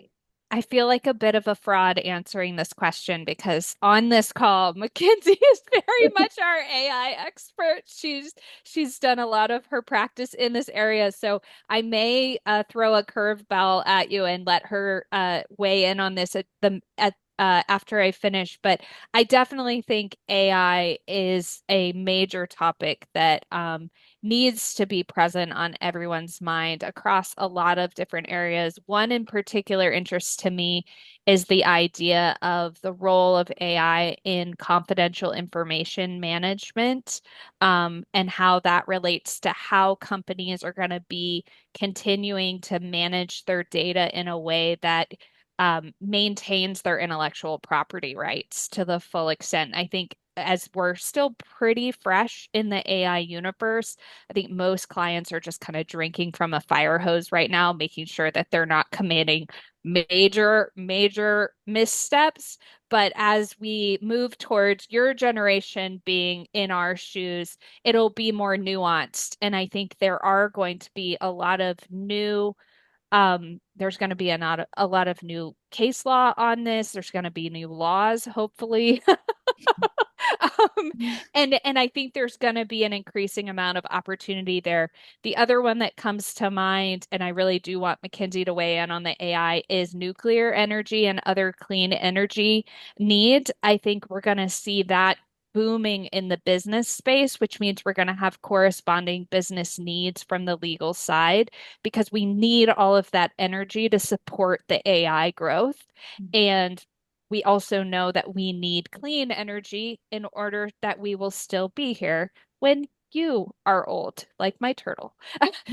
I feel like a bit of a fraud answering this question because on this call, Mackenzie is very much our AI expert. She's done a lot of her practice in this area, so I may throw a curveball at you and let her weigh in on this at after I finish. But I definitely think AI is a major topic that needs to be present on everyone's mind across a lot of different areas. One in particular interest to me is the idea of the role of AI in confidential information management, and how that relates to how companies are going to be continuing to manage their data in a way that maintains their intellectual property rights to the full extent. I think as we're still pretty fresh in the AI universe, I think most clients are just kind of drinking from a fire hose right now, making sure that they're not committing major missteps. But as we move towards your generation being in our shoes, it'll be more nuanced. And I think there are going to be a lot of new there's going to be a lot of new case law on this. There's going to be new laws, hopefully. And I think there's going to be an increasing amount of opportunity there. The other one that comes to mind, and I really do want Mackenzie to weigh in on the AI, is nuclear energy and other clean energy needs. I think we're going to see that booming in the business space, which means we're going to have corresponding business needs from the legal side because we need all of that energy to support the AI growth. And we also know that we need clean energy in order that we will still be here when you are old, like my turtle.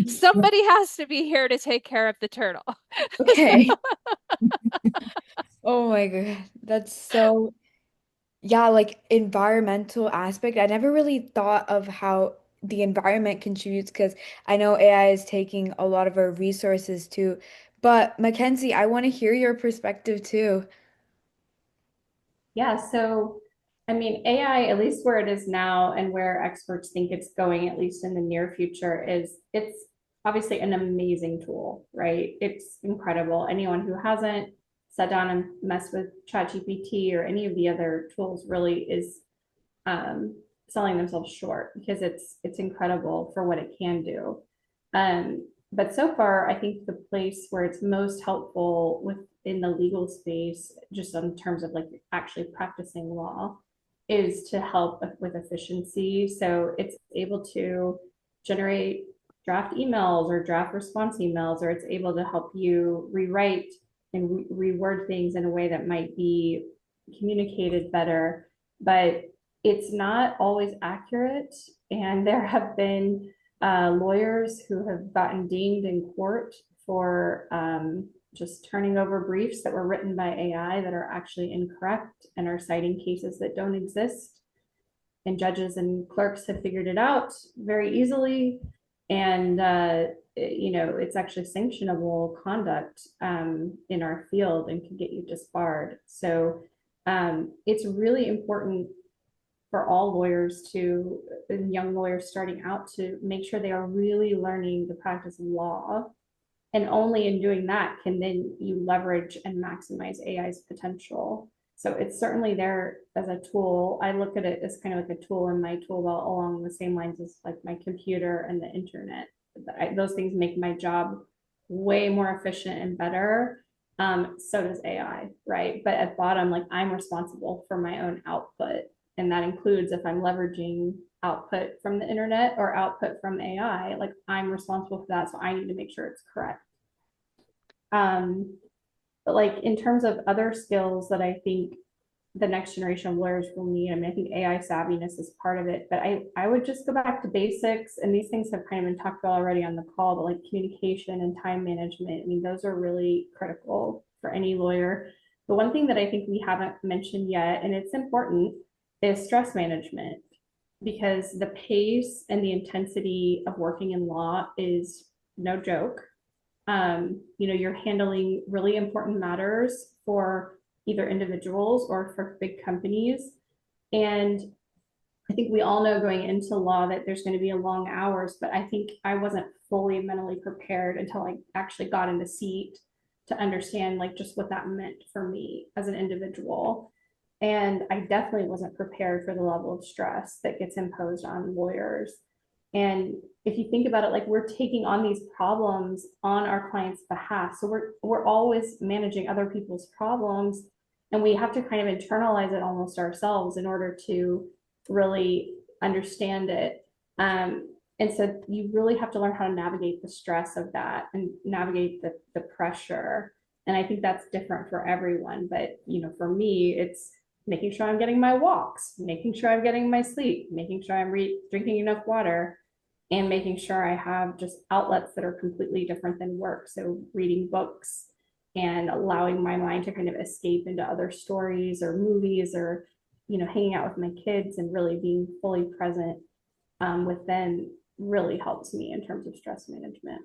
Somebody has to be here to take care of the turtle. Okay. Oh my God. That's so, yeah, like environmental aspect. I never really thought of how the environment contributes because I know AI is taking a lot of our resources too. But Mackenzie, I want to hear your perspective too. Yeah, so I mean, AI, at least where it is now and where experts think it's going, at least in the near future, is it's obviously an amazing tool, right? It's incredible. Anyone who hasn't sat down and messed with ChatGPT or any of the other tools really is um, selling themselves short because it's incredible for what it can do. But so far, I think the place where it's most helpful within the legal space, just in terms of like actually practicing law, is to help with efficiency. So it's able to generate draft emails or draft response emails, or it's able to help you rewrite and reword things in a way that might be communicated better. But it's not always accurate. And there have been lawyers who have gotten dinged in court for just turning over briefs that were written by AI that are actually incorrect and are citing cases that don't exist. And judges and clerks have figured it out very easily. And, it's actually sanctionable conduct in our field and can get you disbarred. So it's really important for all lawyers to, and young lawyers starting out, to make sure they are really learning the practice of law. And only in doing that can then you leverage and maximize AI's potential. So it's certainly there as a tool. I look at it as kind of like a tool in my tool belt along the same lines as like my computer and the internet. Those things make my job way more efficient and better. So does AI, right? But at bottom, like I'm responsible for my own output. And that includes if I'm leveraging output from the internet or output from AI, like I'm responsible for that. So I need to make sure it's correct. Um, but like in terms of other skills that I think the next generation of lawyers will need, I mean, I think AI savviness is part of it, but I would just go back to basics. And these things have kind of been talked about already on the call, but like communication and time management, I mean, those are really critical for any lawyer. The one thing that I think we haven't mentioned yet, and it's important, is stress management, because the pace and the intensity of working in law is no joke. You're handling really important matters for either individuals or for big companies. And I think we all know going into law that there's going to be a long hours, but I think I wasn't fully mentally prepared until I actually got in the seat to understand like just what that meant for me as an individual. And I definitely wasn't prepared for the level of stress that gets imposed on lawyers. And if you think about it, like we're taking on these problems on our clients' behalf. So we're always managing other people's problems, and we have to kind of internalize it almost ourselves in order to really understand it. And so you really have to learn how to navigate the stress of that and navigate the pressure. And I think that's different for everyone. But for me, it's making sure I'm getting my walks, making sure I'm getting my sleep, making sure I'm drinking enough water, and making sure I have just outlets that are completely different than work. So reading books and allowing my mind to kind of escape into other stories or movies, or hanging out with my kids and really being fully present with them really helps me in terms of stress management.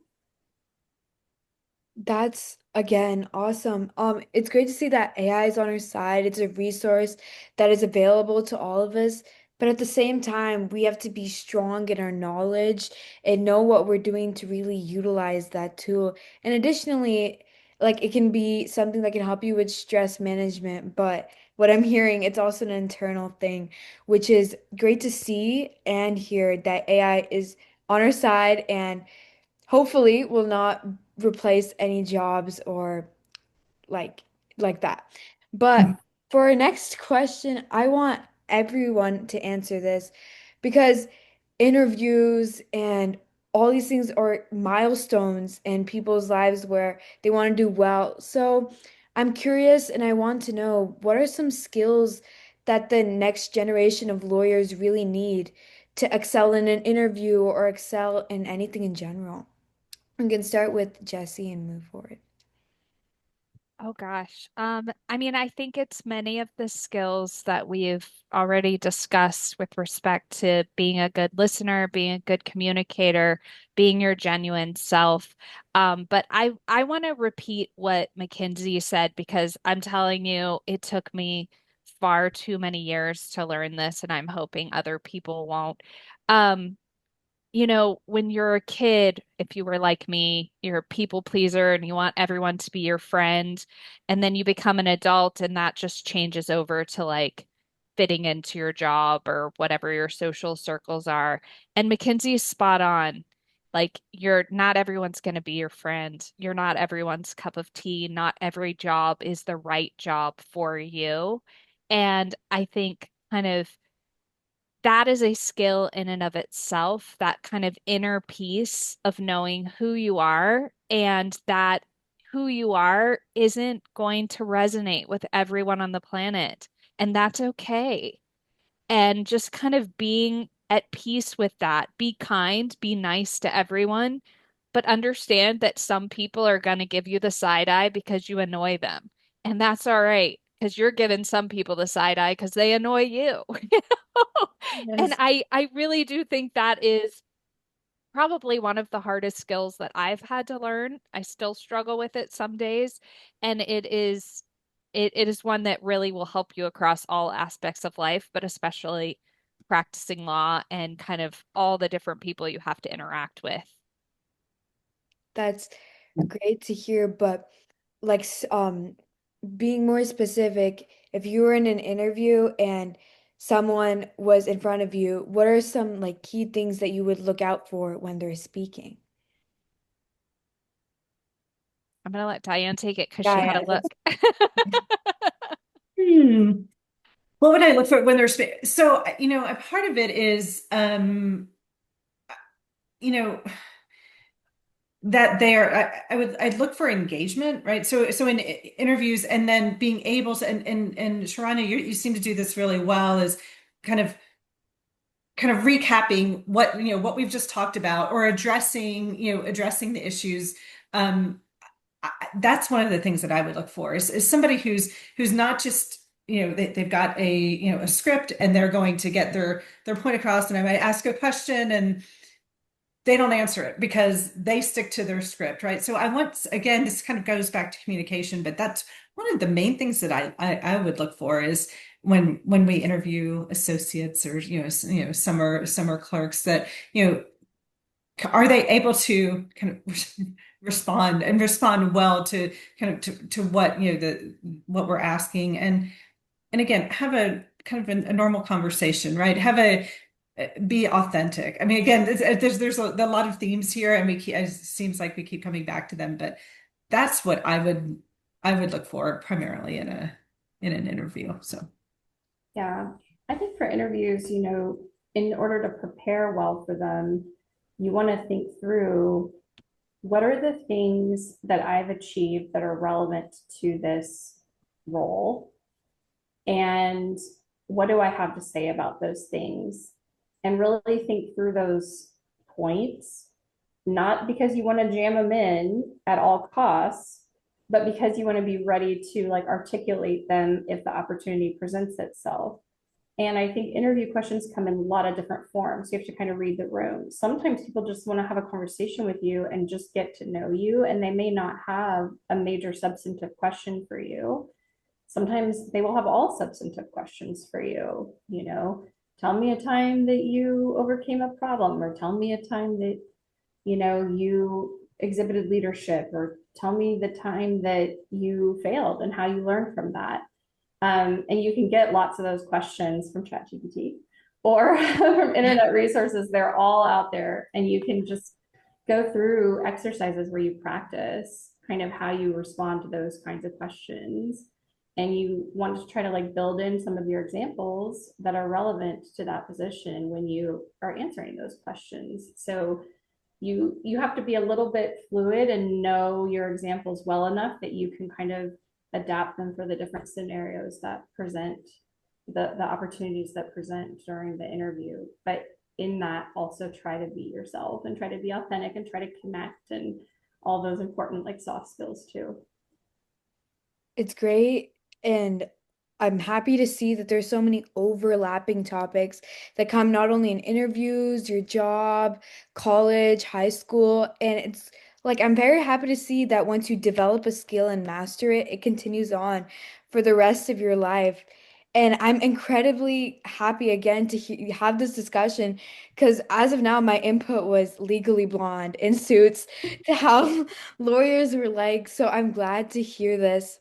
That's again awesome. It's great to see that AI is on our side. It's a resource that is available to all of us, but at the same time, we have to be strong in our knowledge and know what we're doing to really utilize that tool. And additionally, like it can be something that can help you with stress management, but what I'm hearing, it's also an internal thing, which is great to see and hear that AI is on our side and hopefully will not replace any jobs or like like that. But for our next question, I want everyone to answer this because interviews and all these things are milestones in people's lives where they want to do well. So I'm curious and I want to know what are some skills that the next generation of lawyers really need to excel in an interview or excel in anything in general? We can start with Jesse and move forward. Oh gosh. I mean, I think it's many of the skills that we've already discussed with respect to being a good listener, being a good communicator, being your genuine self. But I want to repeat what Mackenzie said because I'm telling you, it took me far too many years to learn this, and I'm hoping other people won't. Um, when you're a kid, if you were like me, you're a people pleaser and you want everyone to be your friend. And then you become an adult and that just changes over to like fitting into your job or whatever your social circles are. And Mackenzie's spot on. Like, you're not everyone's going to be your friend. You're not everyone's cup of tea. Not every job is the right job for you. And I think kind of that is a skill in and of itself, that kind of inner peace of knowing who you are and that who you are isn't going to resonate with everyone on the planet. And that's okay. And just kind of being at peace with that. Be kind, be nice to everyone, but understand that some people are going to give you the side eye because you annoy them. And that's all right, because you're giving some people the side eye because they annoy you. And Yes. I really do think that is probably one of the hardest skills that I've had to learn. I still struggle with it some days, and it is one that really will help you across all aspects of life, but especially practicing law and kind of all the different people you have to interact with. That's great to hear, but like being more specific, if you were in an interview and someone was in front of you, what are some like key things that you would look out for when they're speaking? I'm gonna let Diane take it because she had Yeah, a look. Hmm. What would I look for when there's so a part of it is you know that I'd look for engagement, right? So in interviews and then being able to and Sharana, you seem to do this really well is kind of recapping what we've just talked about or addressing the issues. um that's one of the things that I would look for is somebody who's not just they've got a script and they're going to get their point across, and I might ask a question and they don't answer it because they stick to their script, right? So I want, again, this kind of goes back to communication, but that's one of the main things that I would look for is when we interview associates or summer clerks, that are they able to kind of respond well to kind of to what what we're asking, and again, have a kind of a normal conversation, right? Have a be authentic. I mean, again, there's a lot of themes here, and it seems like we keep coming back to them, but that's what I would look for primarily in an interview. So, Yeah. I think for interviews, in order to prepare well for them, you want to think through what are the things that I've achieved that are relevant to this role? And what do I have to say about those things? And really think through those points, not because you want to jam them in at all costs, but because you want to be ready to like articulate them if the opportunity presents itself. And I think interview questions come in a lot of different forms. You have to kind of read the room. Sometimes people just want to have a conversation with you and just get to know you, and they may not have a major substantive question for you. Sometimes they will have all substantive questions for you. Tell me a time that you overcame a problem, or tell me a time that, you exhibited leadership, or tell me the time that you failed and how you learned from that. And you can get lots of those questions from ChatGPT or from internet resources. They're all out there, and you can just go through exercises where you practice kind of how you respond to those kinds of questions. and you want to try to like build in some of your examples that are relevant to that position when you are answering those questions. So you have to be a little bit fluid and know your examples well enough that you can kind of adapt them for the different scenarios that present, the opportunities that present during the interview. But in that, also try to be yourself and try to be authentic and try to connect and all those important like soft skills too. It's great, and I'm happy to see that there's so many overlapping topics that come not only in interviews, your job, college, high school, and it's like I'm very happy to see that once you develop a skill and master it, it continues on for the rest of your life. And I'm incredibly happy again to have this discussion because as of now, my input was Legally Blonde in Suits to how lawyers were like. So I'm glad to hear this.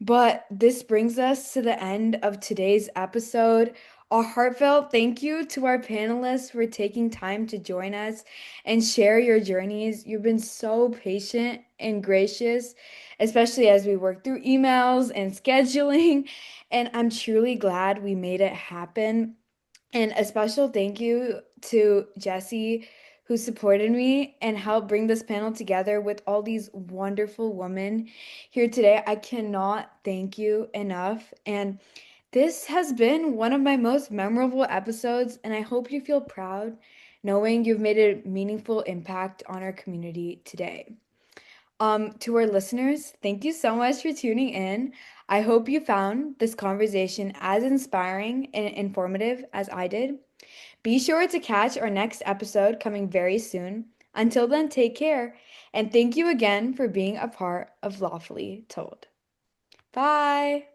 But this brings us to the end of today's episode. A heartfelt thank you to our panelists for taking time to join us and share your journeys. You've been so patient and gracious, especially as we work through emails and scheduling. And I'm truly glad we made it happen. And a special thank you to Jesse, who supported me and helped bring this panel together with all these wonderful women here today. I cannot thank you enough. And this has been one of my most memorable episodes, and I hope you feel proud knowing you've made a meaningful impact on our community today. To our listeners, thank you so much for tuning in. I hope you found this conversation as inspiring and informative as I did. Be sure to catch our next episode coming very soon. Until then, take care, and thank you again for being a part of Lawfully Told. Bye.